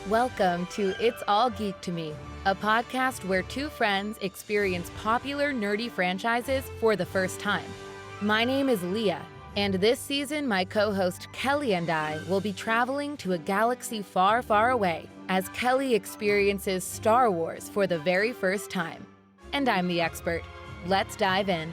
Welcome to It's All Geek to Me, a podcast where two friends experience popular nerdy franchises for the first time. My name is Leah, and this season my co-host Kelli and I will be traveling to a galaxy far, far away as Kelli experiences Star Wars for the very first time. And I'm the expert. Let's dive in.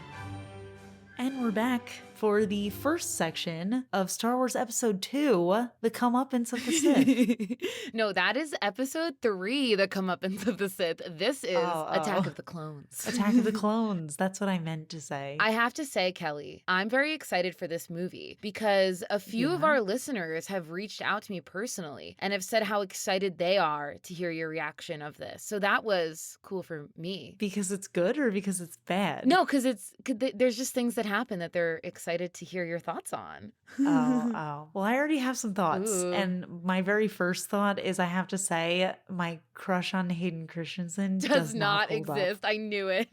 And we're back for the first section of Star Wars Episode 2, The Comeuppance of the Sith. No, that is Episode 3, The Comeuppance of the Sith. This is Attack of the Clones. Attack of the Clones. That's what I meant to say. I have to say, Kelli, I'm very excited for this movie because a few of our listeners have reached out to me personally and have said how excited they are to hear your reaction of this. So that was cool for me. Because it's good or because it's bad? No, because there's just things that happen that they're excited to hear your thoughts on. Oh. Well, I already have some thoughts. Ooh. And my very first thought is I have to say my crush on Hayden Christensen does not hold exist. up. I knew it.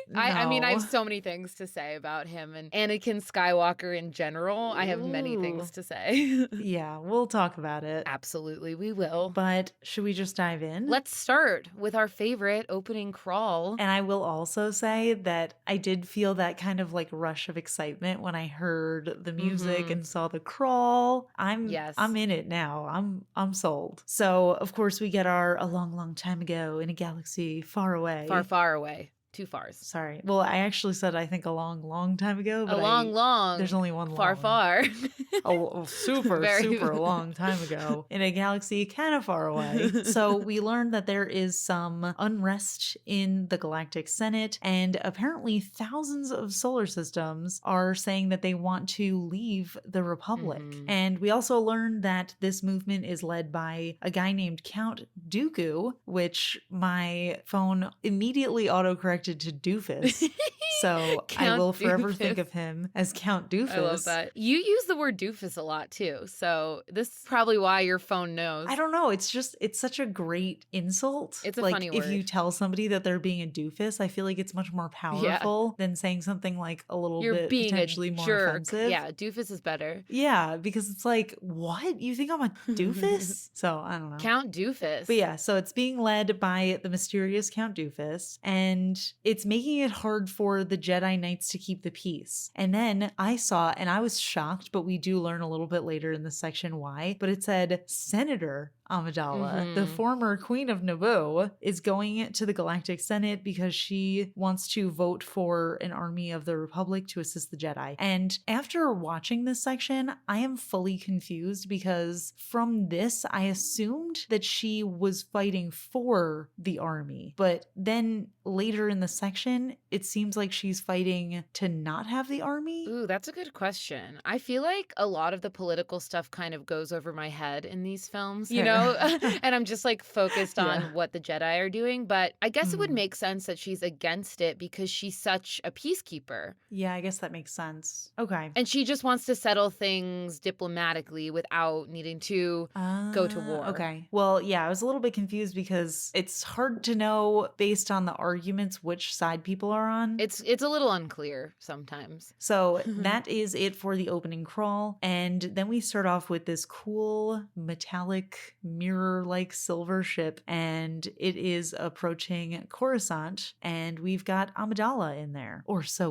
No. I mean, I have so many things to say about him and Anakin Skywalker in general. I have many things to say. Yeah, we'll talk about it. Absolutely, we will. But should we just dive in? Let's start with our favorite opening crawl. And I will also say that I did feel that kind of like rush of excitement when I heard the music and saw the crawl. I'm in it now. I'm sold. So of course we get our a long time ago in a galaxy far away. Far away. Two fars. Sorry. Well, I actually said I think a long time ago. But long. There's only one far. a super long time ago in a galaxy kind of far away. So we learned that there is some unrest in the Galactic Senate, and apparently thousands of solar systems are saying that they want to leave the Republic. And we also learned that this movement is led by a guy named Count Dooku, which my phone immediately autocorrected to Doofus. So I will forever think of him as Count Doofus. I love that. You use the word doofus a lot too. So this is probably why your phone knows. I don't know. It's such a great insult. It's a like, funny word. If you tell somebody that they're being a doofus, I feel like it's much more powerful than saying something like a little bit being potentially more offensive. Yeah, doofus is better. Yeah, because it's like, what? You think I'm a doofus? So I don't know. Count Doofus. But yeah, so it's being led by the mysterious Count Doofus, and it's making it hard for the Jedi Knights to keep the peace. And then I saw, and I was shocked, but we do learn a little bit later in this section why, but it said Senator Amidala, the former Queen of Naboo, is going to the Galactic Senate because she wants to vote for an army of the Republic to assist the Jedi. And after watching this section, I am fully confused because from this, I assumed that she was fighting for the army. But then later in the section, it seems like she's fighting to not have the army. Ooh, that's a good question. I feel like a lot of the political stuff kind of goes over my head in these films, you know? And I'm just like focused on what the Jedi are doing. But I guess it would make sense that she's against it because she's such a peacekeeper. Yeah, I guess that makes sense. Okay. And she just wants to settle things diplomatically without needing to go to war. Okay. Well, yeah, I was a little bit confused because it's hard to know based on the arguments which side people are on. It's a little unclear sometimes. So that is it for the opening crawl. And then we start off with this cool metallic mirror-like silver ship, and it is approaching Coruscant, and we've got Amidala in there. Or so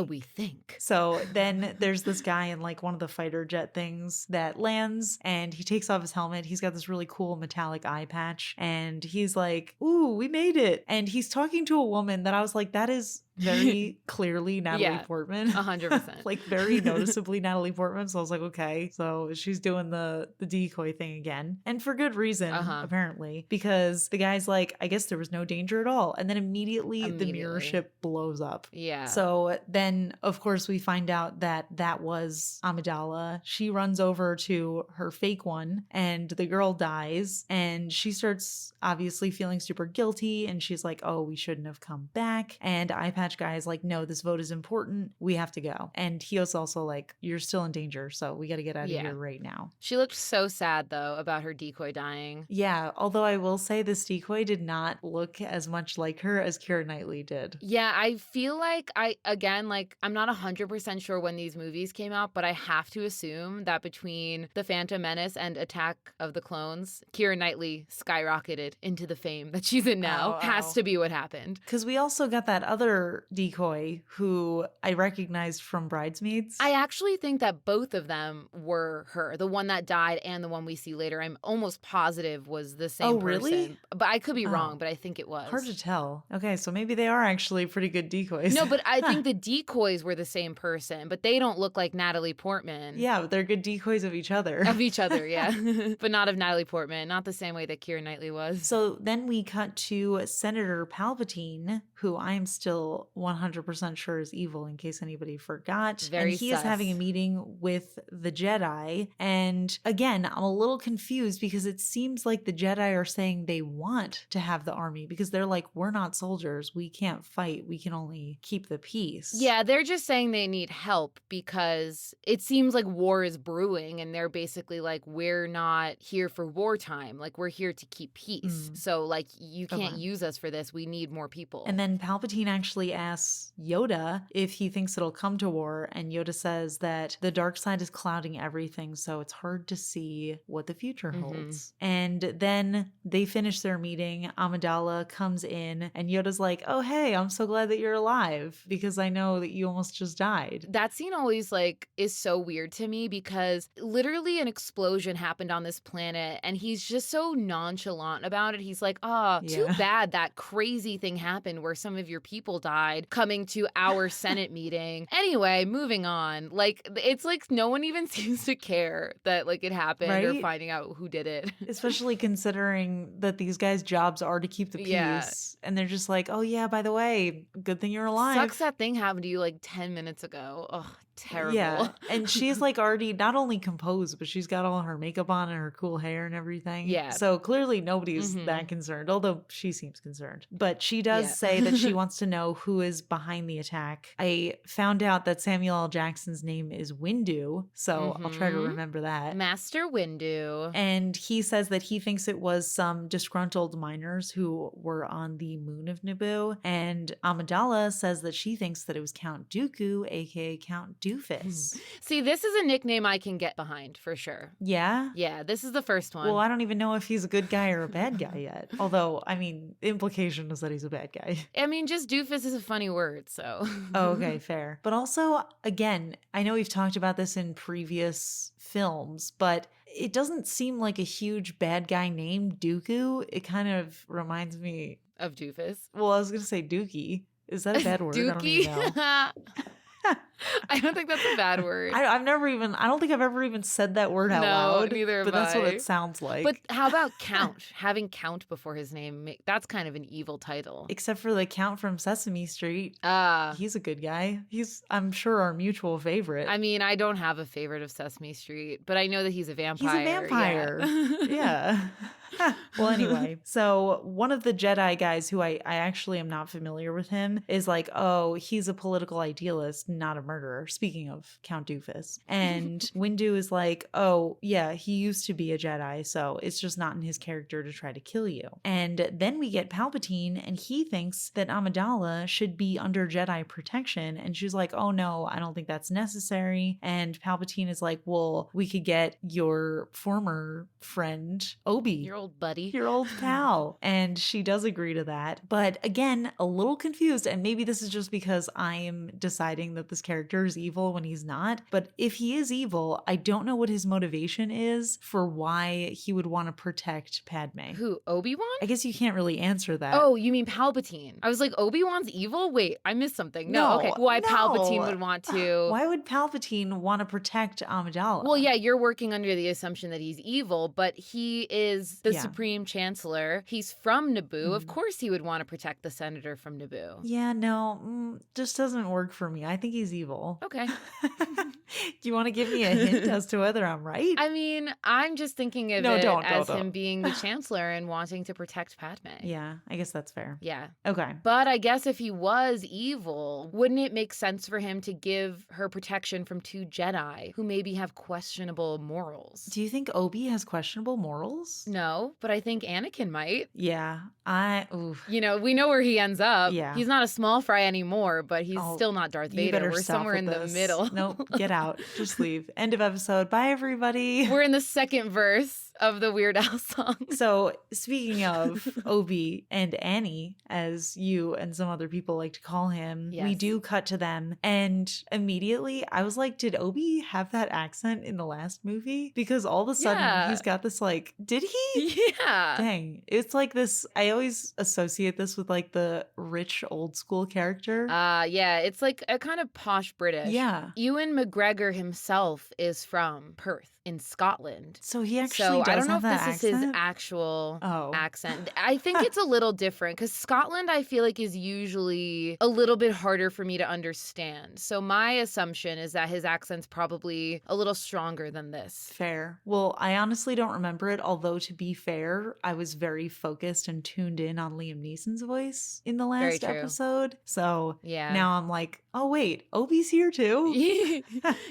we think. So then there's this guy in like one of the fighter jet things that lands, and he takes off his helmet. He's got this really cool metallic eye patch, and he's like, ooh, we made it. And he's talking to a woman that I was like, that is very clearly Natalie Portman. 100%. Like very noticeably Natalie Portman. So I was like, okay. So she's doing the decoy thing again. And for good reason, apparently. Because the guy's like, I guess there was no danger at all. And then immediately the mirror ship blows up. Yeah. So then, of course, we find out that that was Amidala. She runs over to her fake one and the girl dies. And she starts obviously feeling super guilty. And she's like, oh, we shouldn't have come back. And iPad Patch guy is like, no, this vote is important. We have to go. And Hio's also like, you're still in danger, so we got to get out of here right now. She looked so sad, though, about her decoy dying. Yeah, although I will say this decoy did not look as much like her as Keira Knightley did. Yeah, I feel like I'm not 100% sure when these movies came out, but I have to assume that between The Phantom Menace and Attack of the Clones, Keira Knightley skyrocketed into the fame that she's in now. Has to be what happened. Because we also got that other decoy who I recognized from Bridesmaids. I actually think that both of them were her. The one that died and the one we see later, I'm almost positive was the same person. Really? But I could be wrong, but I think it was. Hard to tell. Okay, so maybe they are actually pretty good decoys. No, but I think the decoys were the same person, but they don't look like Natalie Portman. Yeah, but they're good decoys of each other. Of each other, yeah. But not of Natalie Portman, not the same way that Keira Knightley was. So then we cut to Senator Palpatine, who I'm still 100% sure is evil in case anybody forgot. Very and he is having a meeting with the Jedi. And again, I'm a little confused because it seems like the Jedi are saying they want to have the army because they're like, we're not soldiers. We can't fight. We can only keep the peace. Yeah, they're just saying they need help because it seems like war is brewing and they're basically like, we're not here for wartime. Like, we're here to keep peace. So, like, you can't use us for this. We need more people. And then Palpatine actually asks Yoda if he thinks it'll come to war. And Yoda says that the dark side is clouding everything. So it's hard to see what the future holds. And then they finish their meeting. Amidala comes in and Yoda's like, oh, hey, I'm so glad that you're alive because I know that you almost just died. That scene always like is so weird to me because literally an explosion happened on this planet and he's just so nonchalant about it. He's like, too bad that crazy thing happened where some of your people died coming to our Senate meeting. Anyway, moving on. Like, it's like no one even seems to care that like it happened or finding out who did it. Especially considering that these guys' jobs are to keep the peace. And they're just like, oh yeah, by the way, good thing you're alive. Sucks that thing happened to you like 10 minutes ago. Ugh. Terrible. Yeah. And she's like already not only composed, but she's got all her makeup on and her cool hair and everything. Yeah. So clearly nobody's that concerned, although she seems concerned. But she does say that she wants to know who is behind the attack. I found out that Samuel L. Jackson's name is Windu, so I'll try to remember that. Master Windu. And he says that he thinks it was some disgruntled miners who were on the moon of Naboo. And Amidala says that she thinks that it was Count Dooku, aka Count Doofus. See, this is a nickname I can get behind for sure. Yeah? Yeah, this is the first one. Well, I don't even know if he's a good guy or a bad guy yet. Although, I mean, the implication is that he's a bad guy. I mean, just doofus is a funny word, so. Oh, okay, fair. But also, again, I know we've talked about this in previous films, but it doesn't seem like a huge bad guy named Dooku. It kind of reminds me of doofus. Well, I was going to say Dookie. Is that a bad word? Dookie? I don't even know. I don't think that's a bad word. I don't think I've ever even said that word out loud. Neither have But that's what it sounds like. But how about Count? Having Count before his name, that's kind of an evil title. Except for the Count from Sesame Street. He's a good guy. He's, I'm sure, our mutual favorite. I mean, I don't have a favorite of Sesame Street, but I know that he's a vampire. He's a vampire. Yeah. Well, anyway, so one of the Jedi guys who I actually am not familiar with him is like, oh, he's a political idealist, not a murderer. Speaking of Count Doofus. And Windu is like, oh, yeah, he used to be a Jedi, so it's just not in his character to try to kill you. And then we get Palpatine, and he thinks that Amidala should be under Jedi protection. And she's like, oh, no, I don't think that's necessary. And Palpatine is like, well, we could get your former friend, Obi. Your old buddy. Your old pal. And she does agree to that. But again, a little confused. And maybe this is just because I am deciding that this character is evil when he's not. But if he is evil, I don't know what his motivation is for why he would want to protect Padme. Who, Obi-Wan? I guess you can't really answer that. Oh, you mean Palpatine? I was like, Obi-Wan's evil? Wait, I missed something. No, okay. Why Palpatine would want to... Why would Palpatine want to protect Amidala? Well, yeah, you're working under the assumption that he's evil, but he is the Supreme Chancellor. He's from Naboo. Of course he would want to protect the senator from Naboo. Yeah, no, just doesn't work for me. I think he's evil. Okay. Do you want to give me a hint as to whether I'm right? I mean, I'm just thinking of him being the chancellor and wanting to protect Padme. Yeah, I guess that's fair. Yeah. Okay. But I guess if he was evil, wouldn't it make sense for him to give her protection from 2 Jedi who maybe have questionable morals? Do you think Obi has questionable morals? No, but I think Anakin might. Yeah, You know, we know where he ends up. Yeah. He's not a small fry anymore, but he's still not Darth Vader. We're somewhere in the middle. Nope, get out. Just leave. End of episode. Bye, everybody. We're in the second verse of the Weird Al song. So, speaking of Obi and Annie, as you and some other people like to call him, we do cut to them. And immediately I was like, did Obi have that accent in the last movie? Because all of a sudden he's got this like, did he? Yeah. Dang. It's like this, I always associate this with like the rich old school character. Yeah. It's like a kind of posh British. Yeah. Ewan McGregor himself is from Perth in Scotland. So he actually does I don't know have if this accent? is his actual accent. I think it's a little different because Scotland, I feel like, is usually a little bit harder for me to understand. So my assumption is that his accent's probably a little stronger than this. Fair. Well, I honestly don't remember it, although to be fair, I was very focused and tuned in on Liam Neeson's voice in the last episode. So now I'm like, oh wait, Obi's here too?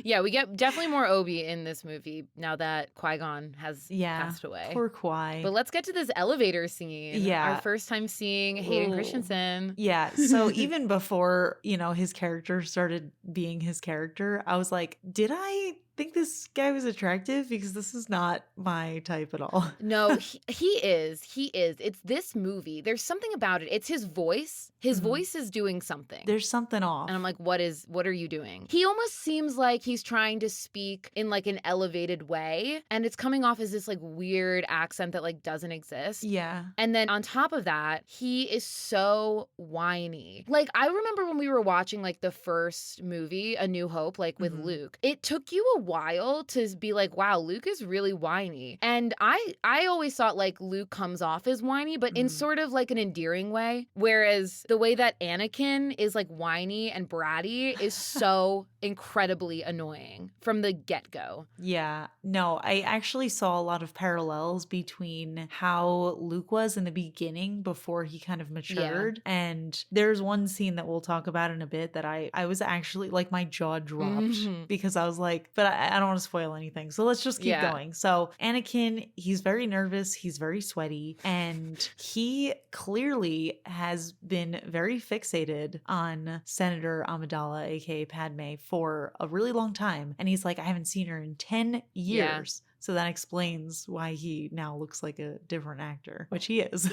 Yeah, we get definitely more Obi in this movie now that Qui-Gon has passed away. Poor Qui. But let's get to this elevator scene. Yeah. Our first time seeing Hayden Christensen. Yeah. So even before, his character started being his character, I was like, did I think this guy was attractive? Because this is not my type at all. No, he is. He is. It's this movie. There's something about it. It's his voice. His voice is doing something. There's something off. And I'm like, what are you doing? He almost seems like he's trying to speak in like an elevated way. And it's coming off as this like weird accent that like doesn't exist. Yeah. And then on top of that, he is so whiny. Like I remember when we were watching like the first movie, A New Hope, like with Luke, it took you a while to be like, wow, Luke is really whiny. And I always thought like Luke comes off as whiny, but in sort of like an endearing way. Whereas the way that Anakin is like whiny and bratty is so incredibly annoying from the get-go. Yeah. No, I actually saw a lot of parallels between how Luke was in the beginning before he kind of matured. Yeah. And there's one scene that we'll talk about in a bit that I was actually like my jaw dropped because I was like, but I don't want to spoil anything. So let's just keep going. So Anakin, he's very nervous. He's very sweaty. And he clearly has been very fixated on Senator Amidala, aka Padme, for a really long time. And he's like, I haven't seen her in 10 years. Yeah. So that explains why he now looks like a different actor, which he is.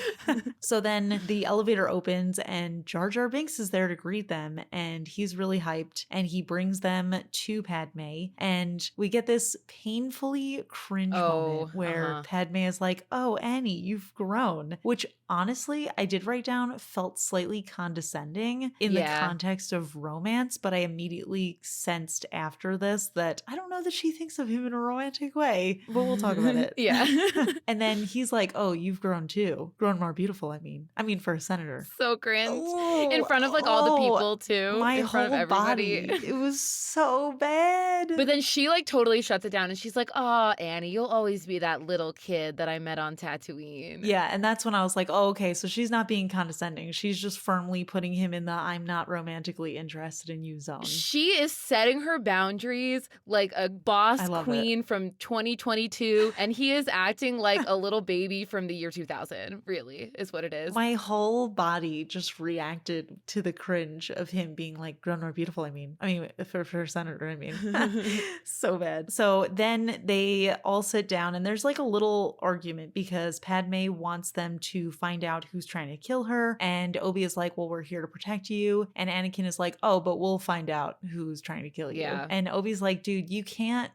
So then the elevator opens and Jar Jar Binks is there to greet them. And he's really hyped. And he brings them to Padme. And we get this painfully cringe moment where Padme is like, oh, Annie, you've grown. Which honestly, I did write down felt slightly condescending in the context of romance. But I immediately sensed after this that I don't know that she thinks of him in a romantic way. But we'll talk about it. Yeah. And then he's like, oh, you've grown too. Grown more beautiful, I mean for a senator. So cringe. In front of like all the people too. My in front whole of everybody. Body. It was so bad. But then she like totally shuts it down and she's like, oh, Annie, you'll always be that little kid that I met on Tatooine. Yeah. And that's when I was like, oh, okay. So she's not being condescending. She's just firmly putting him in the I'm not romantically interested in you zone. She is setting her boundaries like a boss queen from 2022, and he is acting like a little baby from the year 2000, really, is what it is. My whole body just reacted to the cringe of him being like, grown more beautiful, I mean, for senator, I mean. So bad. So then they all sit down and there's like a little argument because Padme wants them to find out who's trying to kill her. And Obi is like, well, we're here to protect you. And Anakin is like, oh, but we'll find out who's trying to kill you. Yeah. And Obi's like, dude, you can't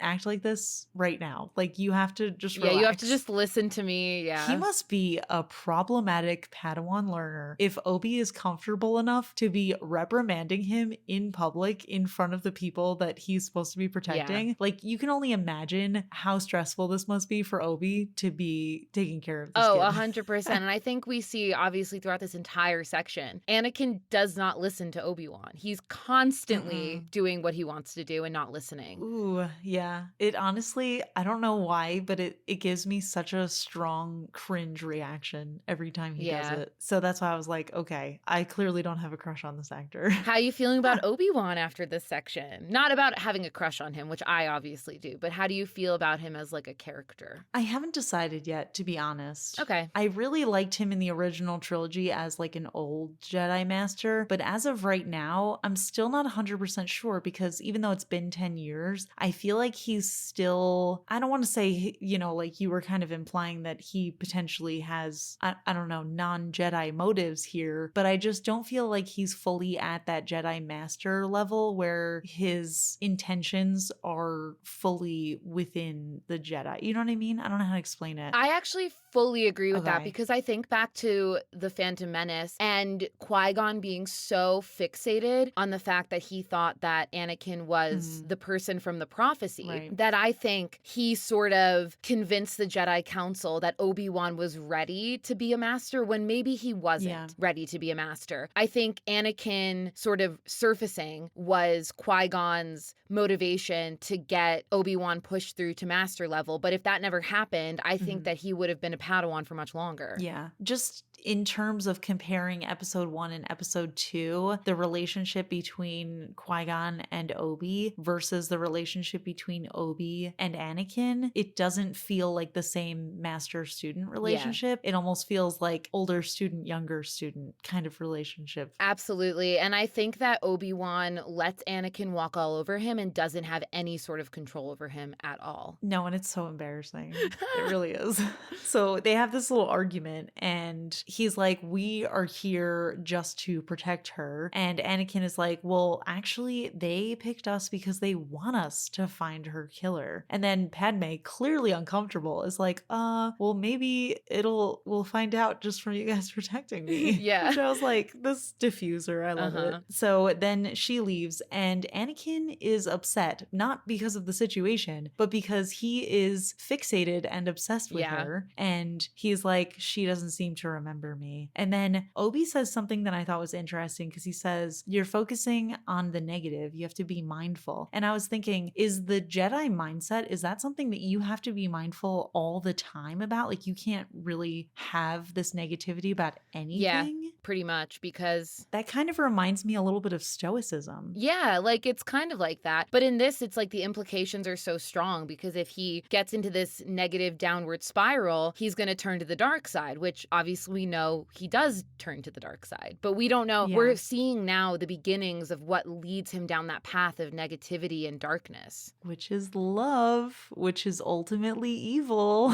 act like this right right now. Like, you have to just Yeah, relax. you have to just listen to me. Yeah. He must be a problematic Padawan learner if Obi is comfortable enough to be reprimanding him in public in front of the people that he's supposed to be protecting. Like, you can only imagine how stressful this must be for Obi to be taking care of this Oh, kid. 100%. And I think we see, obviously, throughout this entire section, Anakin does not listen to Obi-Wan. He's constantly doing what he wants to do and not listening. Ooh, yeah. It honestly, I don't know why, but it gives me such a strong cringe reaction every time he does it. So that's why I was like, okay, I clearly don't have a crush on this actor. How are you feeling about Obi-Wan after this section? Not about having a crush on him, which I obviously do, but how do you feel about him as like a character? I haven't decided yet, to be honest. Okay. I really liked him in the original trilogy as like an old Jedi Master, but as of right now, I'm still not 100% sure because even though it's been 10 years, I feel like he's still, I don't want to say, you know, like you were kind of implying that he potentially has, I don't know, non-Jedi motives here, but I just don't feel like he's fully at that Jedi Master level where his intentions are fully within the Jedi. You know what I mean? I don't know how to explain it. I actually fully agree with that Okay. because I think back to The Phantom Menace and Qui-Gon being so fixated on the fact that he thought that Anakin was the person from the prophecy, Right. that I think he sort of convinced the Jedi Council that Obi-Wan was ready to be a master when maybe he wasn't ready to be a master. I think Anakin sort of surfacing was Qui-Gon's motivation to get Obi-Wan pushed through to master level. But if that never happened, I think that he would have been a Padawan for much longer. Yeah. Just in terms of comparing episode 1 and episode 2, the relationship between Qui-Gon and Obi versus the relationship between Obi and Anakin, it doesn't feel like the same master-student relationship. It almost feels like older student, younger student kind of relationship. Absolutely. And I think that Obi-Wan lets Anakin walk all over him and doesn't have any sort of control over him at all. No, and it's so embarrassing. It really is. So they have this little argument and he's like, we are here just to protect her. And Anakin is like, well, actually, they picked us because they want us to find her killer. And then Padme, clearly uncomfortable, is like, well, maybe we'll find out just from you guys protecting me. Yeah. Which I was like, this diffuser, I love it. So then she leaves and Anakin is upset, not because of the situation, but because he is fixated and obsessed with her. And he's like, she doesn't seem to remember me. And then Obi says something that I thought was interesting because he says, you're focusing on the negative. You have to be mindful. And I was thinking, is the Jedi mindset, is that something that you have to be mindful all the time about? Like you can't really have this negativity about anything? Yeah, pretty much, because that kind of reminds me a little bit of stoicism. Yeah, like it's kind of like that. But in this, it's like the implications are so strong because if he gets into this negative downward spiral, he's going to turn to the dark side, which obviously we know he does turn to the dark side. But we don't know. Yeah. We're seeing now the beginnings of what leads him down that path of negativity and darkness. Which is love, which is ultimately evil.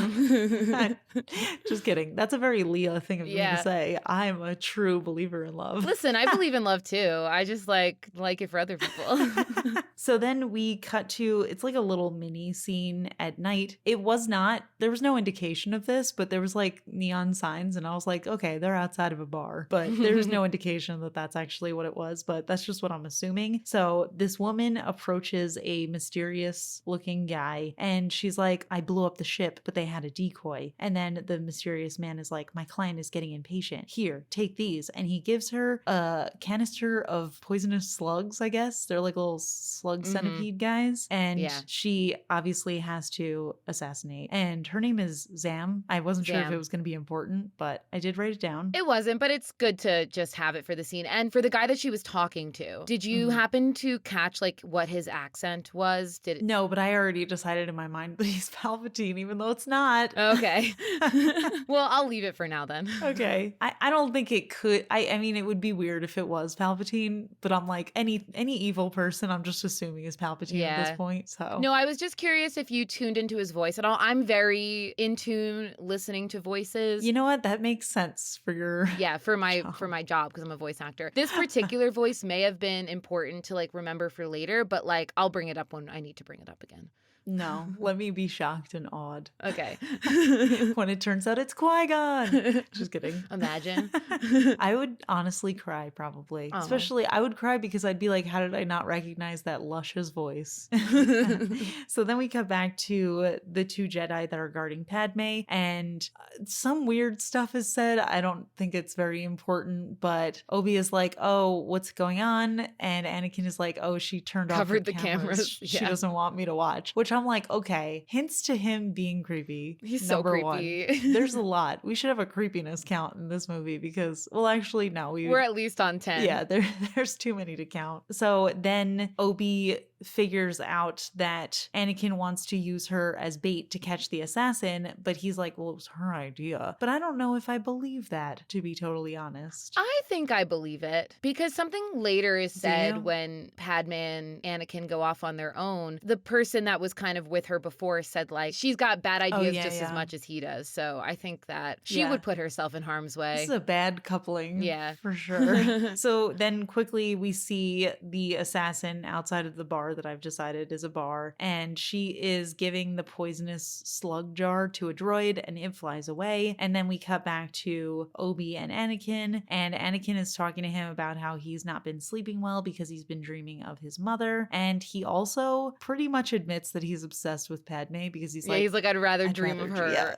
Just kidding. That's a very Leah thing of me to say. I'm a true believer in love. Listen, I believe in love too. I just like it for other people. So then we cut to, it's like a little mini scene at night. There was no indication of this, but there was like neon signs and I was like, okay, they're outside of a bar, but there's no indication that that's actually what it was, but that's just what I'm assuming. So this woman approaches a mysterious looking guy and she's like, I blew up the ship, but they had a decoy. And then the mysterious man is like, my client is getting impatient. Here, take these. And he gives her a canister of poisonous slugs, I guess. They're like little slug centipede guys. And she obviously has to assassinate. And her name is Zam. I wasn't sure if it was going to be important, but I did write it down. It wasn't, but it's good to just have it for the scene. And for the guy that she was talking to, did you happen to catch like what his accent was? No, but I already decided in my mind that he's Palpatine, even though it's not. Okay. Well, I'll leave it for now then. Okay. I don't think it could. I mean, it would be weird if it was Palpatine, but I'm like, any evil person, I'm just assuming is Palpatine at this point. So no, I was just curious if you tuned into his voice at all. I'm very in tune listening to voices. You know what? That makes sense for your for my job because I'm a voice actor. This particular voice may have been important to like remember for later, but like I'll bring it up when I need to bring it up again. No, let me be shocked and awed. Okay. When it turns out it's Qui-Gon. Just kidding. Imagine. I would honestly cry probably. Oh. Especially I would cry because I'd be like, how did I not recognize that luscious voice? So then we cut back to the two Jedi that are guarding Padme, and some weird stuff is said. I don't think it's very important, but Obi is like, oh, what's going on? And Anakin is like, oh, she turned off Covered the the cameras. cameras. She Yeah. doesn't want me to watch, which I'm like, okay, hints to him being creepy. He's so Number creepy. one. There's a lot. We should have a creepiness count in this movie because, well, actually, no. We're at least on 10. Yeah, there's too many to count. So then Obi figures out that Anakin wants to use her as bait to catch the assassin, but he's like, well, it was her idea. But I don't know if I believe that, to be totally honest. I think I believe it because something later is said you? when Padme and Anakin go off on their own. The person that was kind of with her before said, like, she's got bad ideas just as much as he does. So I think that she would put herself in harm's way. This is a bad coupling. Yeah. For sure. So then quickly we see the assassin outside of the bar that I've decided is a bar, and she is giving the poisonous slug jar to a droid and it flies away. And then we cut back to Obi and Anakin is talking to him about how he's not been sleeping well because he's been dreaming of his mother. And he also pretty much admits that he's obsessed with Padme because he's like, I'd rather dream of her. Yeah.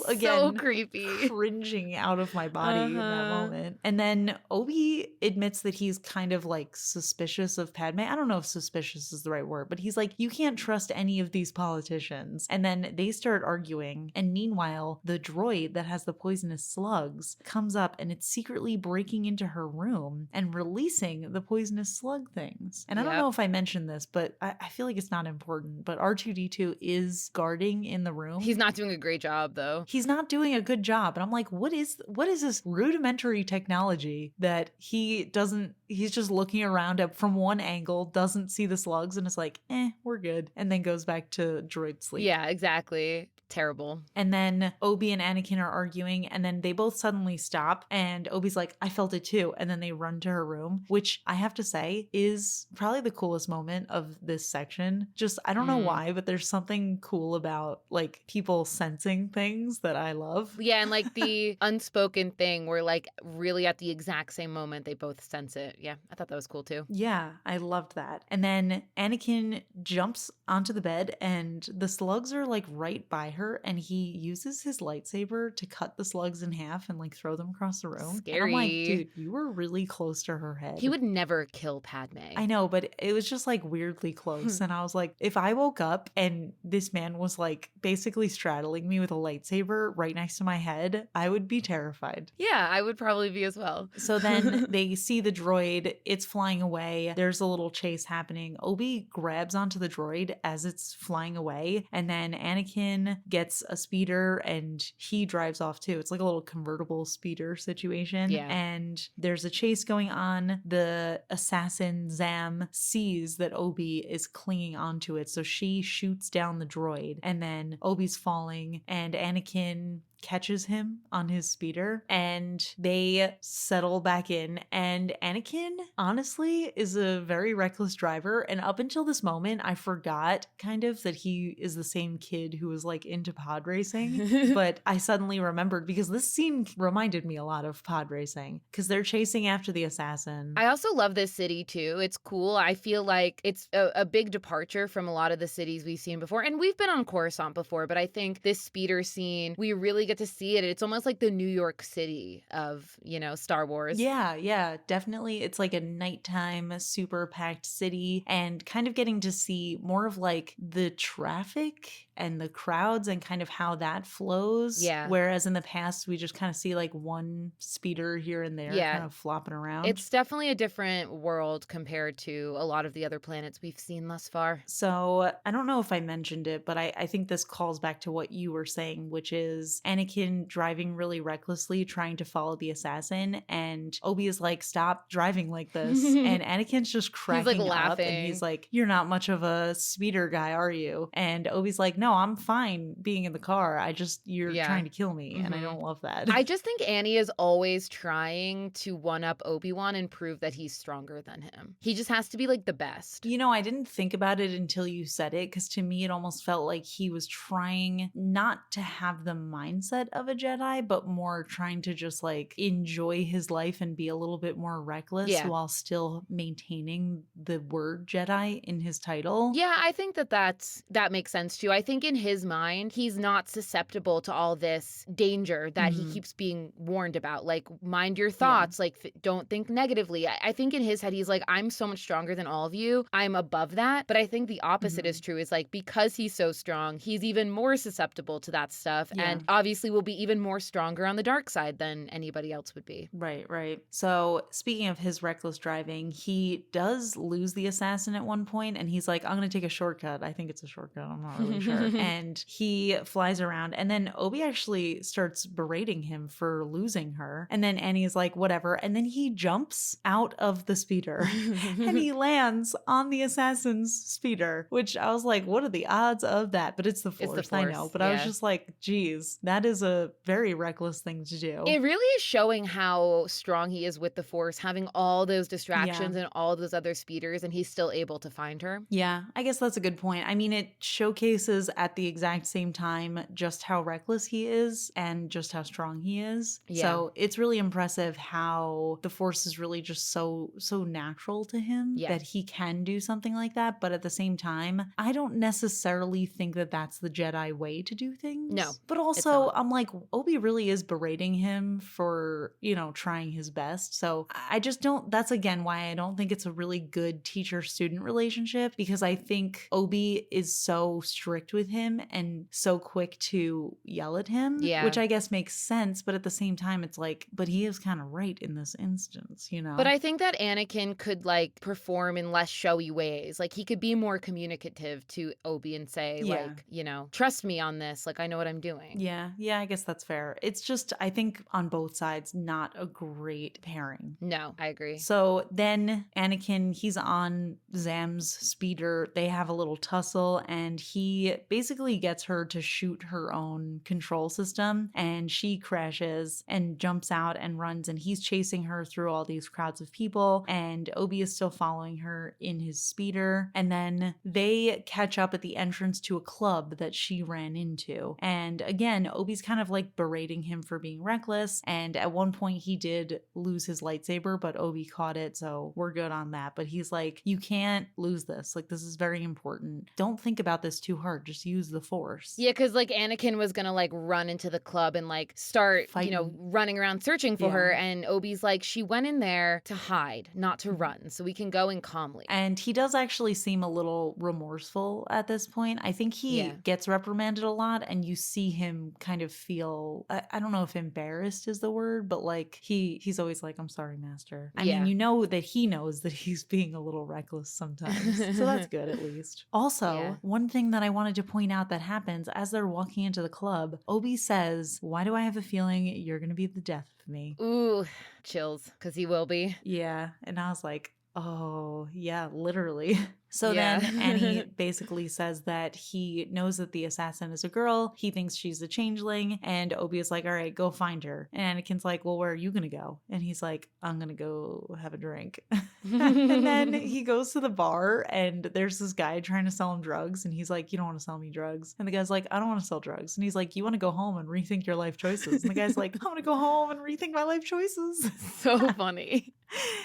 Again, so creepy. Cringing out of my body in that moment. And then Obi admits that he's kind of like suspicious of Padme. I don't know if suspicious is the right word, but he's like, you can't trust any of these politicians. And then they start arguing. And meanwhile, the droid that has the poisonous slugs comes up and it's secretly breaking into her room and releasing the poisonous slug things. And I don't know if I mentioned this, but I feel like it's not important, but R2-D2 is guarding in the room. He's not doing a great job though. He's not doing a good job. And I'm like, what is this rudimentary technology that he's just looking around at from one angle, doesn't see the slugs, and is like, we're good. And then goes back to droid sleep. Yeah, exactly. Terrible. And then Obi and Anakin are arguing, and then they both suddenly stop, and Obi's like, I felt it too. And then they run to her room, which I have to say is probably the coolest moment of this section. Just, I don't know why, but there's something cool about like people sensing things that I love. Yeah, and like the unspoken thing where like really at the exact same moment they both sense it. Yeah, I thought that was cool too. Yeah, I loved that. And then Anakin jumps onto the bed and the slugs are like right by her, and he uses his lightsaber to cut the slugs in half and like throw them across the room. Scary. And I'm like, dude, you were really close to her head. He would never kill Padme. I know, but it was just like weirdly close. And I was like, if I woke up and this man was like basically straddling me with a lightsaber right next to my head, I would be terrified. Yeah, I would probably be as well. So then they see the droid, it's flying away. There's a little chase happening. Obi grabs onto the droid as it's flying away, and then Anakin gets a speeder and he drives off too. It's like a little convertible speeder situation. Yeah. And there's a chase going on. The assassin Zam sees that Obi is clinging onto it, so she shoots down the droid, and then Obi's falling and Anakin catches him on his speeder and they settle back in. And Anakin honestly is a very reckless driver, and up until this moment I forgot kind of that he is the same kid who was like into pod racing. But I suddenly remembered because this scene reminded me a lot of pod racing because they're chasing after the assassin. I also love this city too. It's cool. I feel like it's a big departure from a lot of the cities we've seen before, and we've been on Coruscant before, but I think this speeder scene, we really get to see it. It's almost like the New York City of, Star Wars. Yeah, definitely. It's like a nighttime, super packed city, and kind of getting to see more of like the traffic and the crowds and kind of how that flows. Yeah. Whereas in the past, we just kind of see like one speeder here and there kind of flopping around. It's definitely a different world compared to a lot of the other planets we've seen thus far. So I don't know if I mentioned it, but I think this calls back to what you were saying, which is Anakin driving really recklessly, trying to follow the assassin. And Obi is like, stop driving like this. And Anakin's just cracking laughing. up. And he's like, you're not much of a speeder guy, are you? And Obi's like, no, no, I'm fine being in the car. You're Yeah. trying to kill me, and I don't love that. I just think Annie is always trying to one-up Obi-Wan and prove that he's stronger than him. He just has to be like the best. You know, I didn't think about it until you said it, because to me it almost felt like he was trying not to have the mindset of a Jedi, but more trying to just like enjoy his life and be a little bit more reckless while still maintaining the word Jedi in his title. Yeah, I think that makes sense too. I think in his mind, he's not susceptible to all this danger that he keeps being warned about. Like, mind your thoughts, like, don't think negatively. I think in his head, he's like, I'm so much stronger than all of you. I'm above that. But I think the opposite is true, is like, because he's so strong, he's even more susceptible to that stuff. And obviously will be even more stronger on the dark side than anybody else would be. Right, right. So speaking of his reckless driving, he does lose the assassin at one point, and he's like, I'm going to take a shortcut. I think it's a shortcut. I'm not really sure. And he flies around, and then Obi actually starts berating him for losing her. And then Annie is like, whatever. And then he jumps out of the speeder and he lands on the assassin's speeder, which I was like, what are the odds of that? But it's the Force, I know. But I was just like, geez, that is a very reckless thing to do. It really is showing how strong he is with the Force, having all those distractions and all those other speeders, and he's still able to find her. Yeah, I guess that's a good point. I mean, it showcases at the exact same time just how reckless he is and just how strong he is. Yeah. So it's really impressive how the Force is really just so natural to him that he can do something like that. But at the same time, I don't necessarily think that that's the Jedi way to do things. No. But also, I'm like, Obi really is berating him for, you know, trying his best. So I just don't, that's again why I don't think it's a really good teacher-student relationship, because I think Obi is so strict with him and so quick to yell at him, which I guess makes sense. But at the same time, it's like, but he is kind of right in this instance, you know? But I think that Anakin could like perform in less showy ways. Like he could be more communicative to Obi and say like, you know, trust me on this. Like I know what I'm doing. Yeah, I guess that's fair. It's just, I think on both sides, not a great pairing. No, I agree. So then Anakin, he's on Zam's speeder. They have a little tussle, and he basically gets her to shoot her own control system, and she crashes and jumps out and runs, and he's chasing her through all these crowds of people, and Obi is still following her in his speeder. And then they catch up at the entrance to a club that she ran into. And again, Obi's kind of like berating him for being reckless, and at one point he did lose his lightsaber, but Obi caught it, so we're good on that. But he's like, you can't lose this. Like, this is very important. Don't think about this too hard. Just use the Force. Yeah, because like Anakin was gonna like run into the club and like start, fighting, you know, running around searching for her, and Obi's like, she went in there to hide, not to run, so we can go in calmly. And he does actually seem a little remorseful at this point. I think he gets reprimanded a lot, and you see him kind of feel, I don't know if embarrassed is the word, but like he's always like, I'm sorry, master. I mean, you know that he knows that he's being a little reckless sometimes. So that's good at least. Also, one thing that I wanted to point out that happens as they're walking into the club, Obi says, why do I have a feeling you're going to be the death of me? Ooh, chills, because he will be. Yeah. And I was like, oh, yeah, literally. So then Annie basically says that he knows that the assassin is a girl. He thinks she's a changeling. And Obi is like, all right, go find her. And Anakin's like, well, where are you going to go? And he's like, I'm going to go have a drink. And then he goes to the bar, and there's this guy trying to sell him drugs. And he's like, you don't want to sell me drugs. And the guy's like, I don't want to sell drugs. And he's like, you want to go home and rethink your life choices. And the guy's like, I want to go home and rethink my life choices. So funny.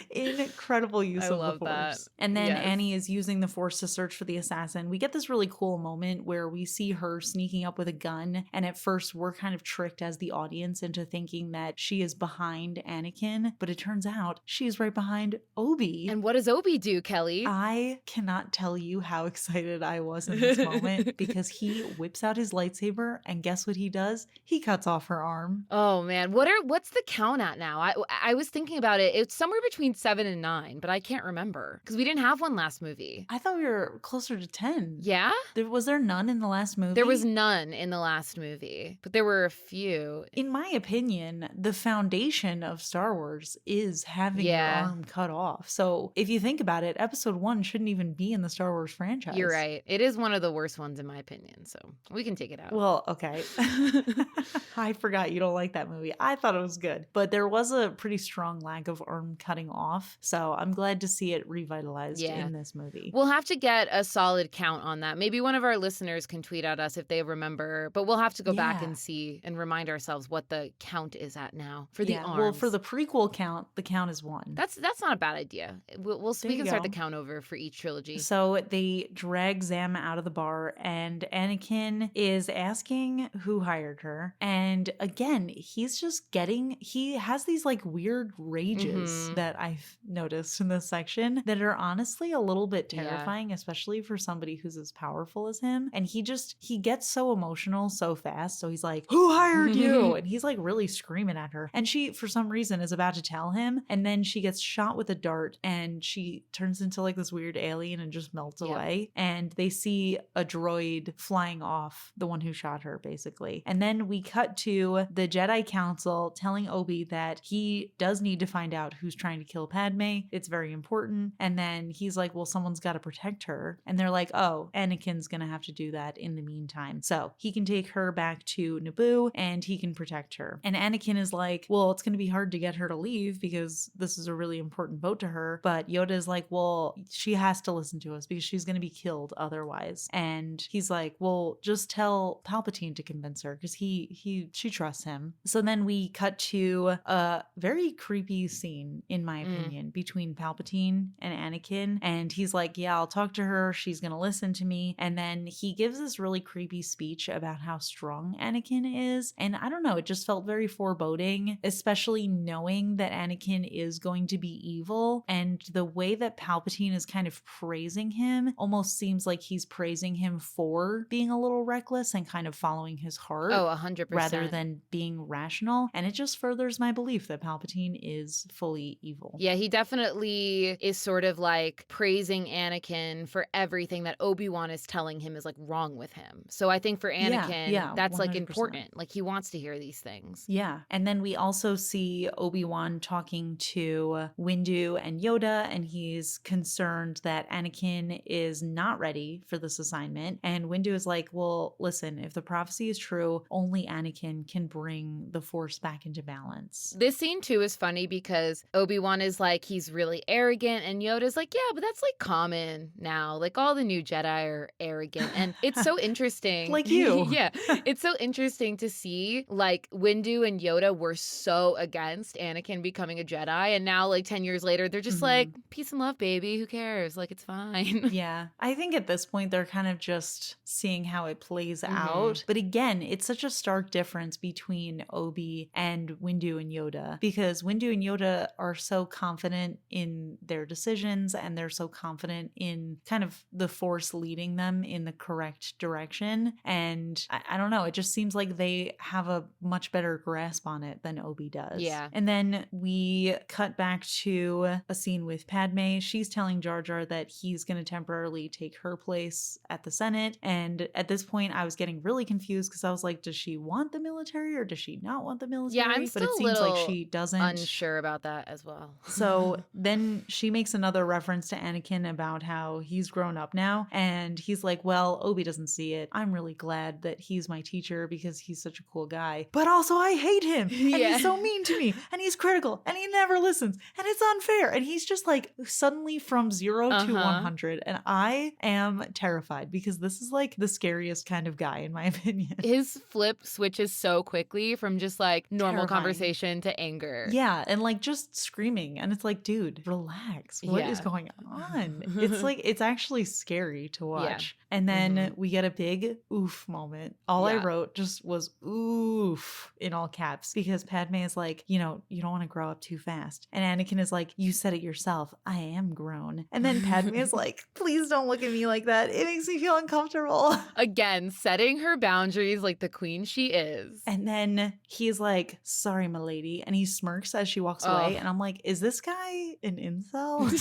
Incredible use of the Force. That. And then Annie is using the Force to search for the assassin. We get this really cool moment where we see her sneaking up with a gun, and at first we're kind of tricked as the audience into thinking that she is behind Anakin, but it turns out she's right behind Obi. And what does Obi do, Kelly? I cannot tell you how excited I was in this moment, because he whips out his lightsaber, and guess what he does? He cuts off her arm. Oh man, what's the count at now? I was thinking about it. It's somewhere somewhere between 7 and 9, but I can't remember because we didn't have one last movie. I thought we were closer to 10. Yeah? Was there none in the last movie? There was none in the last movie, but there were a few. In my opinion, the foundation of Star Wars is having your arm cut off. So if you think about it, episode 1 shouldn't even be in the Star Wars franchise. You're right. It is one of the worst ones in my opinion, so we can take it out. Well, okay. I forgot you don't like that movie. I thought it was good, but there was a pretty strong lack of arm cutting off. So I'm glad to see it revitalized in this movie. We'll have to get a solid count on that. Maybe one of our listeners can tweet at us if they remember, but we'll have to go back and see and remind ourselves what the count is at now for the arms. Well, for the prequel count, the count is 1. That's not a bad idea. We can start the count over for each trilogy. So they drag Zam out of the bar, and Anakin is asking who hired her. And again, he has these like weird rages that I've noticed in this section that are honestly a little bit terrifying, especially for somebody who's as powerful as him. And he gets so emotional so fast. So he's like, who hired you? And he's like really screaming at her. And she, for some reason, is about to tell him. And then she gets shot with a dart and she turns into like this weird alien and just melts away. And they see a droid flying off, the one who shot her, basically. And then we cut to the Jedi Council telling Obi that he does need to find out who's trying to kill Padme. It's very important. And then he's like, well, someone's got to protect her. And they're like, oh, Anakin's going to have to do that in the meantime. So he can take her back to Naboo and he can protect her. And Anakin is like, well, it's going to be hard to get her to leave because this is a really important vote to her. But Yoda is like, well, she has to listen to us because she's going to be killed otherwise. And he's like, well, just tell Palpatine to convince her because she trusts him. So then we cut to a very creepy scene, in my opinion, between Palpatine and Anakin. And he's like, yeah, I'll talk to her. She's going to listen to me. And then he gives this really creepy speech about how strong Anakin is. And I don't know, it just felt very foreboding, especially knowing that Anakin is going to be evil. And the way that Palpatine is kind of praising him almost seems like he's praising him for being a little reckless and kind of following his heart. Oh, 100%. Rather than being rational. And it just furthers my belief that Palpatine is fully evil. Yeah, he definitely is sort of like praising Anakin for everything that Obi-Wan is telling him is like wrong with him. So I think for Anakin, that's 100%. Like important. Like he wants to hear these things. Yeah. And then we also see Obi-Wan talking to Windu and Yoda, and he's concerned that Anakin is not ready for this assignment. And Windu is like, well, listen, if the prophecy is true, only Anakin can bring the Force back into balance. This scene too is funny because Obi-Wan is like, he's really arrogant, and Yoda's like, yeah, but that's like common now. Like all the new Jedi are arrogant. And it's so interesting. Like you. Yeah. It's so interesting to see like Windu and Yoda were so against Anakin becoming a Jedi. And now like 10 years later, they're just like, peace and love, baby. Who cares? Like it's fine. Yeah. I think at this point, they're kind of just seeing how it plays out. But again, it's such a stark difference between Obi and Windu and Yoda because Windu and Yoda are so confident in their decisions and they're so confident in kind of the Force leading them in the correct direction. And I don't know, it just seems like they have a much better grasp on it than Obi does. Yeah. And then we cut back to a scene with Padme. She's telling Jar Jar that he's going to temporarily take her place at the Senate. And at this point, I was getting really confused because I was like, does she want the military or does she not want the military? Yeah, I'm still but it seems like she doesn't. Unsure about that as well. So then she makes another reference to Anakin about how he's grown up now. And he's like, well, Obi doesn't see it. I'm really glad that he's my teacher because he's such a cool guy. But also I hate him. And he's so mean to me. And he's critical. And he never listens. And it's unfair. And he's just like suddenly from 0 to 100. And I am terrified because this is like the scariest kind of guy in my opinion. His flip switches so quickly from just like normal Terrifying. Conversation to anger. Yeah. And like just screaming. And it's like, dude, relax. What is going on? It's like, it's actually scary to watch. Yeah. And then we get a big oof moment. All I wrote just was oof in all caps because Padme is like, you know, you don't want to grow up too fast. And Anakin is like, you said it yourself. I am grown. And then Padme is like, please don't look at me like that. It makes me feel uncomfortable. Again, setting her boundaries like the queen she is. And then he's like, sorry, my lady. And he smirks as she walks away. And I'm I'm like, is this guy an incel?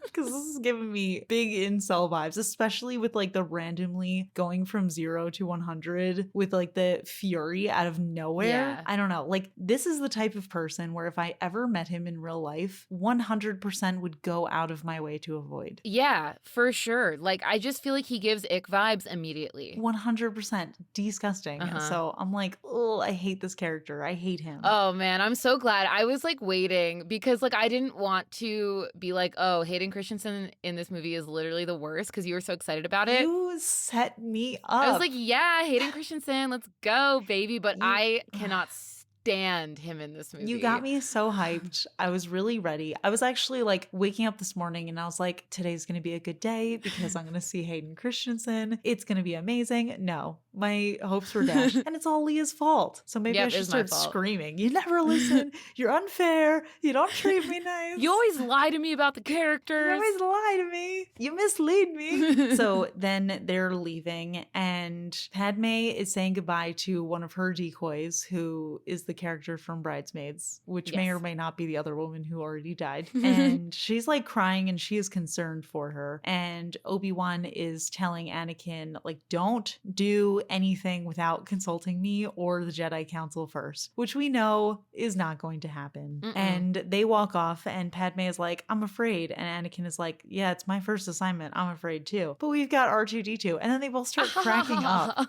Because this is giving me big incel vibes, especially with like the randomly going from 0 to 100 with like the fury out of nowhere. Yeah. I don't know. Like, this is the type of person where if I ever met him in real life, 100% would go out of my way to avoid. Yeah, for sure. Like, I just feel like he gives ick vibes immediately. 100% disgusting. So I'm like, oh, I hate this character. I hate him. Oh man, I'm so glad. I was like waiting because like I didn't want to be like, oh, Hayden Christensen in this movie is literally the worst because you were so excited about it. You set me up. I was like, yeah, Hayden Christensen, let's go, baby. But I cannot stand him in this movie. You got me so hyped. I was really ready. I was actually like waking up this morning and I was like, today's going to be a good day because I'm going to see Hayden Christensen. It's going to be amazing. No, my hopes were dashed. And it's all Leah's fault. So maybe I should start screaming. You never listen. You're unfair. You don't treat me nice. You always lie to me about the characters. You always lie to me. You mislead me. So then they're leaving and Padme is saying goodbye to one of her decoys who is the character from Bridesmaids, which may or may not be the other woman who already died. And she's like crying and she is concerned for her. And Obi-Wan is telling Anakin, like, don't do anything without consulting me or the Jedi Council first, which we know is not going to happen. And they walk off and Padme is like, I'm afraid. And Anakin is like, yeah, it's my first assignment. I'm afraid too. But we've got R2-D2. And then they both start cracking up.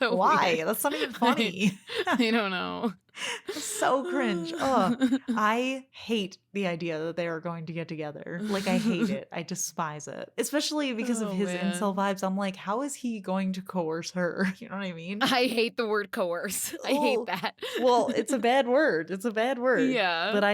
So why? weird. That's not even funny. I don't know. So cringe. Oh, I hate the idea that they are going to get together. Like, I hate it. I despise it. Especially because of his incel vibes. I'm like, how is he going to coerce her? You know what I mean? I hate the word coerce. I hate that. Well, it's a bad word. It's a bad word. Yeah. But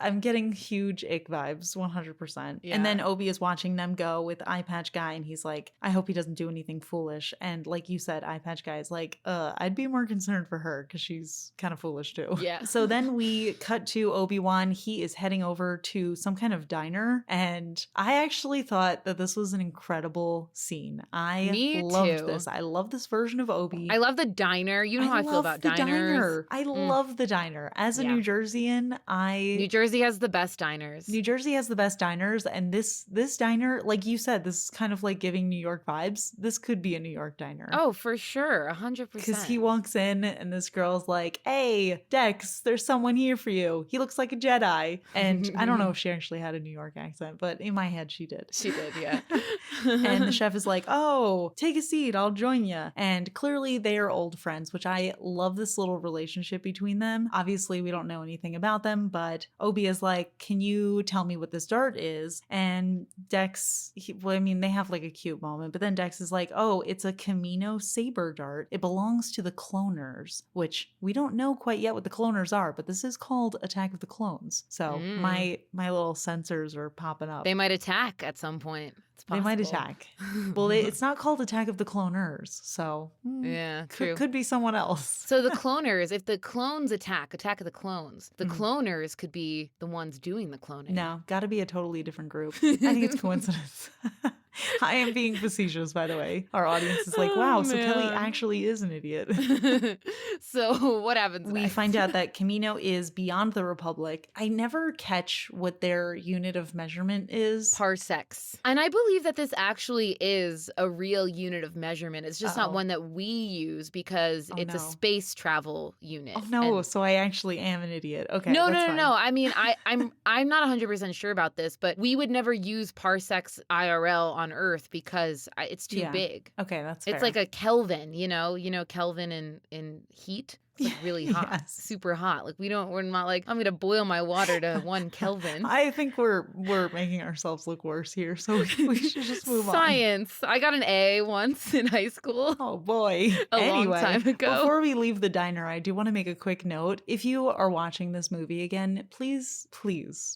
I'm getting huge ick vibes, 100%. Yeah. And then Obi is watching them go with Eye Patch Guy and he's like, I hope he doesn't do anything foolish. And like you said, Eye Patch Guy is like, I'd be more concerned for her because she's kind of foolish too. Yeah. So then we cut to Obi-Wan. He is heading over to some kind of diner. And I actually thought that this was an incredible scene. Me loved too. this. I love this version of Obi. I love the diner. You know how I feel about diners. I love the diner. As a New Jerseyan, New Jersey has the best diners. New Jersey has the best diners. And this diner, like you said, this is kind of like giving New York vibes. This could be a New York diner. Oh, for sure. 100%. Because he walks in and this girl's like, hey, Dex, there's someone here for you. He looks like a Jedi. And I don't know if she actually had a New York accent, but in my head she did. She did, yeah. And the chef is like, oh, take a seat. I'll join you. And clearly they are old friends, which I love this little relationship between them. Obviously, we don't know anything about them, but Obi is like, can you tell me what this dart is? And Dex, they have like a cute moment, but then Dex is like, oh, it's a Camino saber dart. It belongs to the cloners, which we don't know quite yet what the cloners are, but this is called Attack of the Clones. So my little sensors are popping up. They might attack at some point. They might attack. Well, it's not called Attack of the Cloners, so yeah, true. Could be someone else. So the cloners, if the clones Attack of the Clones, the cloners could be the ones doing the cloning. No, got to be a totally different group. I think it's coincidence. I am being facetious, by the way. Our audience is like, wow, so Kelly actually is an idiot. So what happens We next? find out that Camino is beyond the Republic. I never catch what their unit of measurement is. Parsecs. And I believe that this actually is a real unit of measurement. It's just not one that we use because it's a space travel unit. Oh no, so I actually am an idiot. Okay. No. I mean, I'm not 100% sure about this, but we would never use parsecs IRL on Earth because it's too big. Okay, that's fair. It's like a Kelvin, you know Kelvin in heat. It's like really hot, super hot. Like we're not like, I'm going to boil my water to 1 Kelvin. I think we're making ourselves look worse here. So we should just move on. Science. I got an A once in high school. Oh boy. Long time ago. Before we leave the diner, I do want to make a quick note. If you are watching this movie again, please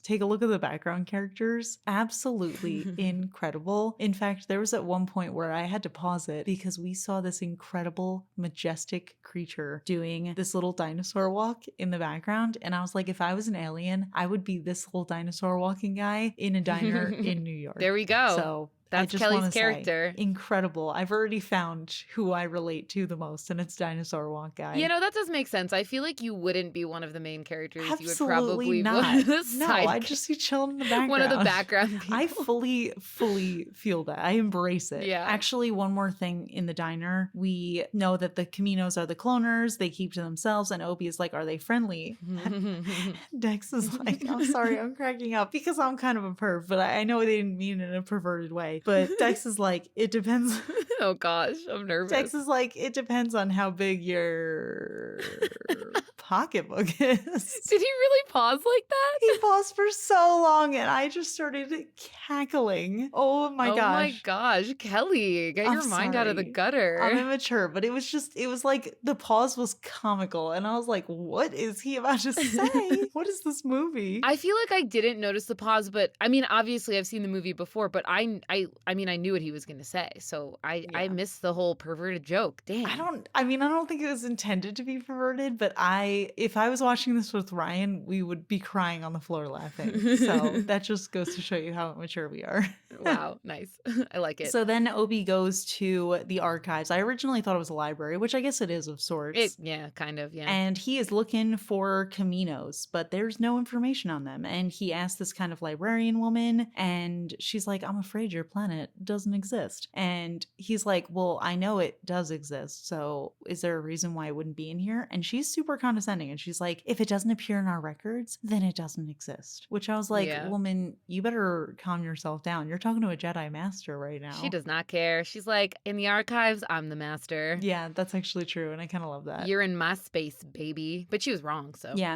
take a look at the background characters. Absolutely incredible. In fact, there was at one point where I had to pause it because we saw this incredible, majestic creature doing this little dinosaur walk in the background. And I was like, if I was an alien, I would be this little dinosaur walking guy in a diner in New York. There we go. So That's just Kelly's wanna say, character. incredible. I've already found who I relate to the most, and it's Dinosaur Walk Guy. That does make sense. I feel like you wouldn't be one of the main characters. You would Absolutely probably not. one of the No, side I'd just be chilling in the background. one of the background people. I fully feel that. I embrace it. Yeah. Actually, one more thing in the diner. We know that the Caminos are the cloners. They keep to themselves. And Obi is like, are they friendly? Dex is like, I'm sorry, I'm cracking up because I'm kind of a perv, but I know they didn't mean it in a perverted way. But Dex is like, it depends. Oh gosh, I'm nervous. Dex is like, it depends on how big your pocketbook is. Did he really pause like that? He paused for so long and I just started cackling. Oh my gosh. Oh my gosh, Kelly, get your mind out of the sorry. gutter. I'm immature, but it was like the pause was comical and I was like, what is he about to say? What is this movie? I feel like I didn't notice the pause, but I mean, obviously I've seen the movie before, but I mean, I knew what he was going to say. So I missed the whole perverted joke. Dang. I don't think it was intended to be perverted, but if I was watching this with Ryan, we would be crying on the floor laughing. So that just goes to show you how mature we are. Wow, nice. I like it. So then Obi goes to the archives. I originally thought it was a library, which I guess it is of sorts. Yeah, kind of, yeah. And he is looking for Caminos, but there's no information on them. And he asks this kind of librarian woman, and she's like, I'm afraid your planet doesn't exist. And he's like, well, I know it does exist. So is there a reason why it wouldn't be in here? And she's super condescending. And she's like, if it doesn't appear in our records, then it doesn't exist. Which I was like, woman, you better calm yourself down. You're talking to a Jedi master right now. She does not care. She's like, in the archives, I'm the master. Yeah, that's actually true. And I kind of love that. You're in my space, baby. But she was wrong, so. Yeah.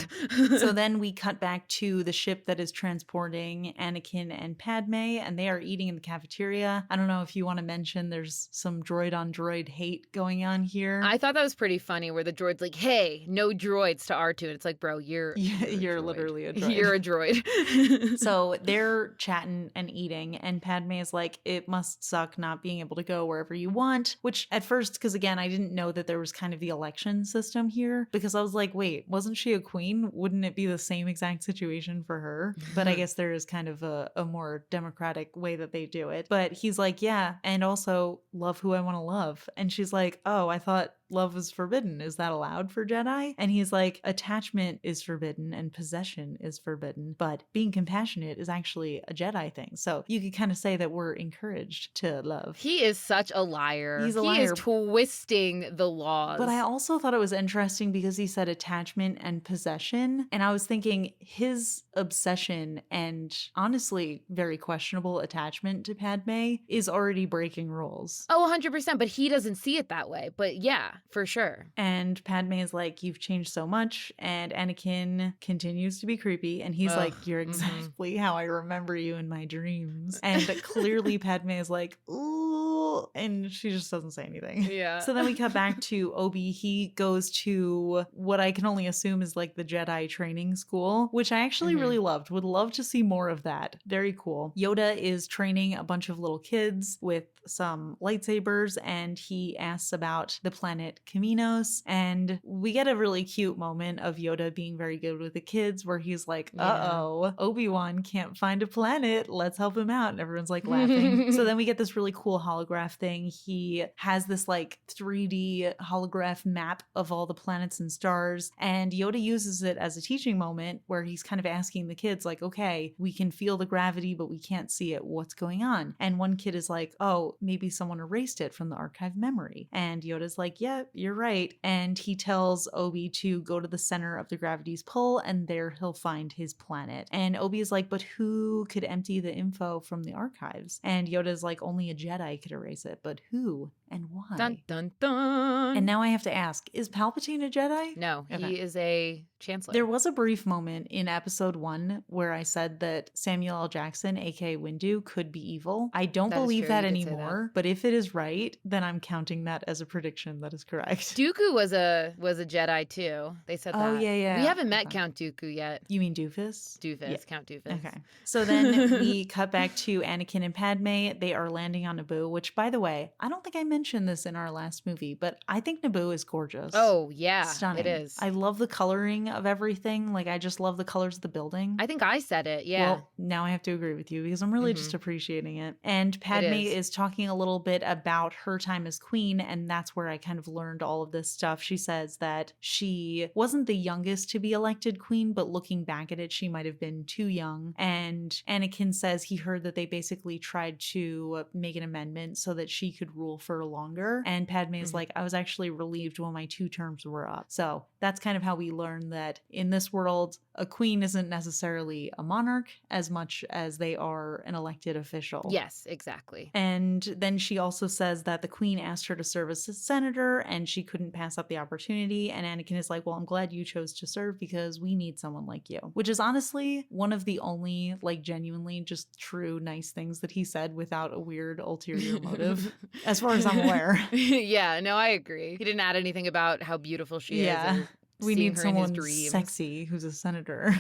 So then we cut back to the ship that is transporting Anakin and Padme, and they are eating in the cafeteria. I don't know if you want to mention there's some droid on droid hate going on here. I thought that was pretty funny where the droid's like, hey, no droids to R2. And it's like, bro, you're literally a droid. You're a droid. So they're chatting and eating, and Padme is like, it must suck not being able to go wherever you want, which at first, because again, I didn't know that there was kind of the election system here, because I was like, wait, wasn't she a queen? Wouldn't it be the same exact situation for her? But I guess there is kind of a more democratic way that they do it. But he's like, yeah, and also love who I want to love. And she's like, oh, I thought love is forbidden. Is that allowed for Jedi? And he's like, attachment is forbidden and possession is forbidden, but being compassionate is actually a Jedi thing. So you could kind of say that we're encouraged to love. He is such a liar. He's a liar. He is twisting the laws. But I also thought it was interesting because he said attachment and possession. And I was thinking his obsession and honestly very questionable attachment to Padme is already breaking rules. Oh, 100%. But he doesn't see it that way. But yeah, for sure. And Padme is like, you've changed so much. And Anakin continues to be creepy. And he's like, you're exactly how I remember you in my dreams. And clearly Padme is like, ooh. And she just doesn't say anything. Yeah. So then we cut back to Obi. He goes to what I can only assume is like the Jedi training school, which I actually really loved. Would love to see more of that. Very cool. Yoda is training a bunch of little kids with some lightsabers, and he asks about the planet Caminos. And we get a really cute moment of Yoda being very good with the kids where he's like, uh-oh, Obi-Wan can't find a planet. Let's help him out. And everyone's like laughing. So then we get this really cool holograph thing. He has this like 3D holograph map of all the planets and stars. And Yoda uses it as a teaching moment where he's kind of asking the kids like, okay, we can feel the gravity, but we can't see it. What's going on? And one kid is like, oh, maybe someone erased it from the archive memory. And Yoda's like, yeah, you're right. And he tells Obi to go to the center of the gravity's pull, and there he'll find his planet. And Obi is like, but who could empty the info from the archives? And Yoda's like, only a Jedi could erase it, but who and why? Dun, dun, dun. And now I have to ask, is Palpatine a Jedi? No, Okay. he is a chancellor. There was a brief moment in episode 1 where I said that Samuel L. Jackson, aka Windu, could be evil. I don't That is believe true, that you did say anymore, but if it is right, then I'm counting that as a prediction that is correct. Dooku was a Jedi too. They said that. Oh, yeah. We haven't met Okay. Count Dooku yet. You mean Doofus? Doofus, Yeah. Count Doofus. Okay. So then we cut back to Anakin and Padme. They are landing on Naboo, which, by by the way, I don't think I mentioned this in our last movie, but I think Naboo is gorgeous. Oh, yeah, Stunning. it is. I love the coloring of everything. Like, I just love the colors of the building. I think I said it, yeah. Well, now I have to agree with you because I'm really just appreciating it. And Padme is talking a little bit about her time as queen, and that's where I kind of learned all of this stuff. She says that she wasn't the youngest to be elected queen, but looking back at it, she might have been too young. And Anakin says he heard that they basically tried to make an amendment so that she could rule for longer. And Padme is like, I was actually relieved when my 2 terms were up. So that's kind of how we learn that in this world, a queen isn't necessarily a monarch as much as they are an elected official. Yes, exactly. And then she also says that the queen asked her to serve as a senator and she couldn't pass up the opportunity. And Anakin is like, well, I'm glad you chose to serve because we need someone like you. Which is honestly one of the only, like, genuinely just true nice things that he said without a weird ulterior motive, as far as I'm aware. Yeah, no, I agree. He didn't add anything about how beautiful she is. Or we need her someone in his dreams. sexy who's a senator.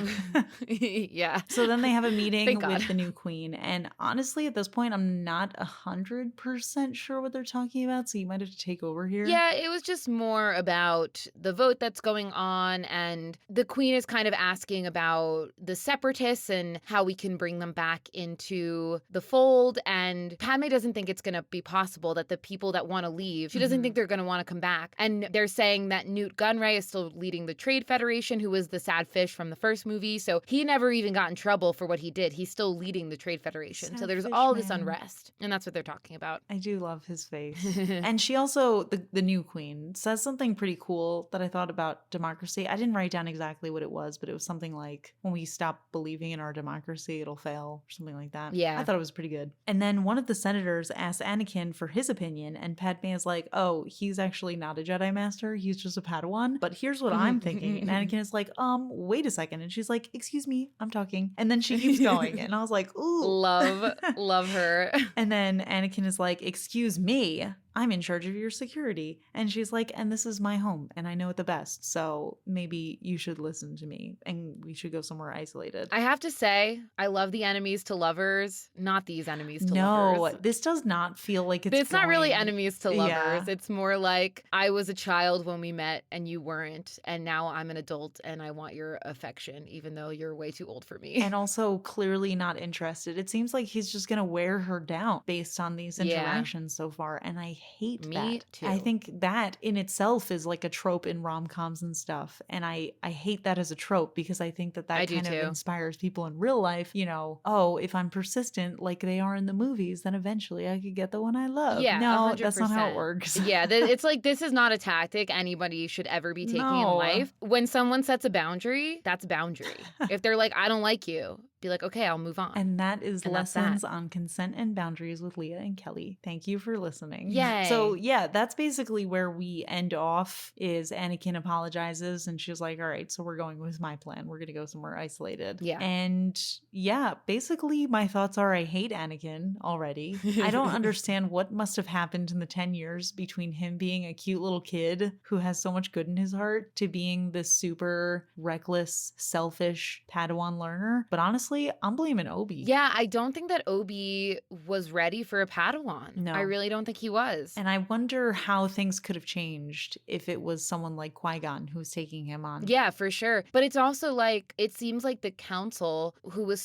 Yeah. So then they have a meeting with the new queen. And honestly, at this point, I'm not 100% sure what they're talking about. So you might have to take over here. Yeah, it was just more about the vote that's going on. And the queen is kind of asking about the separatists and how we can bring them back into the fold. And Padme doesn't think it's going to be possible that the people that want to leave, she doesn't think they're going to want to come back. And they're saying that Newt Gunray is still leading the Trade Federation, who was the sad fish from the first movie. So he never even got in trouble for what he did. He's still leading the Trade Federation. Sad so there's fish, all this man. unrest. And that's what they're talking about. I do love his face. And she also, the new queen, says something pretty cool that I thought about democracy. I didn't write down exactly what it was, but it was something like, when we stop believing in our democracy, it'll fail, or something like that. Yeah. I thought it was pretty good. And then one of the senators asks Anakin for his opinion, and Padme is like, oh, he's actually not a Jedi Master. He's just a Padawan. But here's what I'm thinking. And Anakin is like, wait a second. And she's like, excuse me, I'm talking. And then she keeps going. And I was like, ooh. Love her. And then Anakin is like, excuse me, I'm in charge of your security. And she's like, and this is my home and I know it the best. So maybe you should listen to me and we should go somewhere isolated. I have to say, I love the enemies to lovers, not these enemies to No, lovers. this does not feel like it's not really going- enemies to lovers. Yeah. It's more like, I was a child when we met and you weren't. And now I'm an adult and I want your affection, even though you're way too old for me. And also clearly not interested. It seems like he's just going to wear her down based on these interactions so far. And I hate Me that. too. I think that in itself is like a trope in rom-coms and stuff. And I hate that as a trope because I think that I do kind of too. inspires people in real life. You know, oh, if I'm persistent like they are in the movies, then eventually I could get the one I love. Yeah, no, 100%. that's not how it works. Yeah, it's like, this is not a tactic anybody should ever be taking in No. life. When someone sets a boundary, that's a boundary. If they're like, I don't like you, be like, okay, I'll move on. And that is And that's Lessons that. on Consent and Boundaries with Leah and Kelly. Thank you for listening. Yay. So yeah, that's basically where we end off is Anakin apologizes and she's like, all right, so we're going with my plan. We're going to go somewhere isolated. Yeah. And yeah, basically my thoughts are I hate Anakin already. I don't understand what must have happened in the 10 years between him being a cute little kid who has so much good in his heart to being this super reckless, selfish Padawan learner. But honestly, I'm blaming Obi. Yeah, I don't think that Obi was ready for a Padawan. No. I really don't think he was. And I wonder how things could have changed if it was someone like Qui-Gon who was taking him on. Yeah, for sure. But it's also like, it seems like the council who was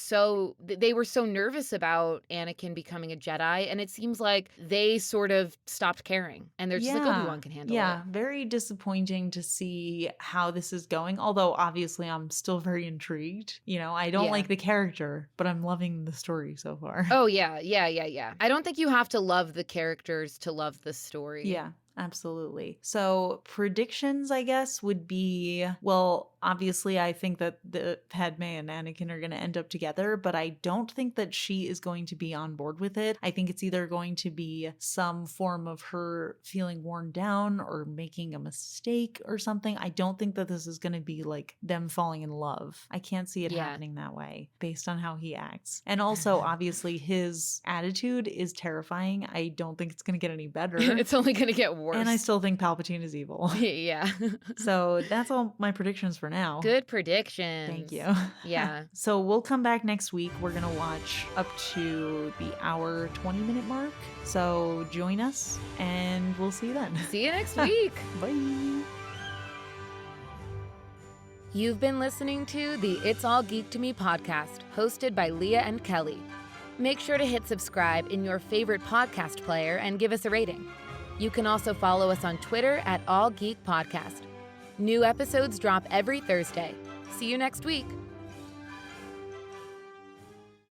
they were so nervous about Anakin becoming a Jedi. And it seems like they sort of stopped caring. And they're just like, Obi-Wan can handle it. Yeah, very disappointing to see how this is going. Although obviously I'm still very intrigued. You know, I don't like the character, but I'm loving the story so far. Oh, yeah. I don't think you have to love the characters to love the story. Yeah. Absolutely. So predictions, I guess, would be, well, obviously I think that the Padme and Anakin are going to end up together, but I don't think that she is going to be on board with it. I think it's either going to be some form of her feeling worn down or making a mistake or something. I don't think that this is going to be like them falling in love. I can't see it happening that way based on how he acts. And also, obviously, his attitude is terrifying. I don't think it's going to get any better. It's only going to get worse. worse. And I still think Palpatine is evil. Yeah. So that's all my predictions for now. Good predictions. Thank you. Yeah. So we'll come back next week. We're going to watch up to the hour 20-minute mark. So join us and we'll see you then. See you next week. Bye. You've been listening to the It's All Geek to Me podcast, hosted by Leah and Kelly. Make sure to hit subscribe in your favorite podcast player and give us a rating. You can also follow us on Twitter at All Geek Podcast. New episodes drop every Thursday. See you next week.